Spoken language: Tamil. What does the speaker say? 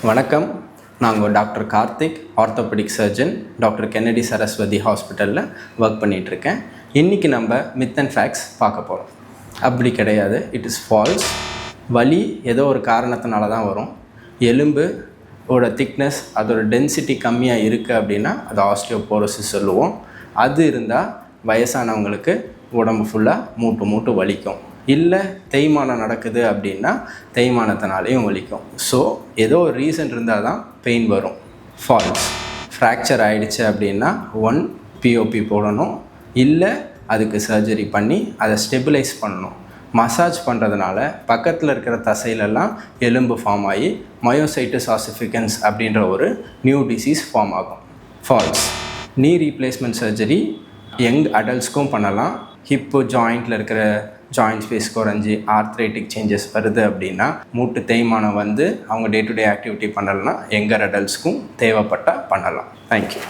வணக்கம். நாங்கள் doctor Karthik, orthopaedic surgeon, doctor Kennedy Saraswathi ஹாஸ்பிட்டலில் ஒர்க் பண்ணிகிட்ருக்கேன். இன்றைக்கி நம்ம மித் அண்ட் ஃபேக்ட்ஸ் பார்க்க போகிறோம். அப்படி கிடையாது, இட் இஸ் ஃபால்ஸ். வலி ஏதோ ஒரு காரணத்தினால தான் வரும். எலும்பு திக்னஸ், அதோட டென்சிட்டி கம்மியாக இருக்குது அப்படின்னா அது ஆஸ்டியோபோரோசிஸ் சொல்லுவோம். அது இருந்தால் வயசானவங்களுக்கு உடம்பு ஃபுல்லாக மூட்டு வலிக்கும். இல்லை தேய்மானம் நடக்குது அப்படின்னா தேய்மானத்தினாலேயும் வலிக்கும். ஸோ ஏதோ ஒரு ரீசன் இருந்தால் தான் பெயின் வரும். ஃபால்ஸ். ஃப்ராக்சர் ஆகிடுச்சு அப்படின்னா பிஓபி போடணும், இல்லை அதுக்கு சர்ஜரி பண்ணி அதை ஸ்டெபிலைஸ் பண்ணணும். மசாஜ் பண்ணுறதுனால பக்கத்தில் இருக்கிற தசையிலெல்லாம் எலும்பு ஃபார்ம் ஆகி மயோசைட்டிஸ் ஆசிஃபிகன்ஸ் அப்படின்ற ஒரு நியூ டிசீஸ் ஃபார்ம் ஆகும். Falls. Knee replacement surgery young அடல்ட்ஸ்க்கும் பண்ணலாம். ஹிப்பு ஜாயிண்டில் இருக்கிற ஜாயிண்ட் ஸ்பேஸ் குறைஞ்சி ஆர்த்ரைட்டிக் சேஞ்சஸ் வருது அப்படின்னா, மூட்டு தேய்மானம் அவங்க டே டு டே ஆக்டிவிட்டி பண்ணலைன்னா யங்கர் அடல்ட்ஸ்க்கும் தேவைப்பட்டால் பண்ணலாம். தேங்க்யூ.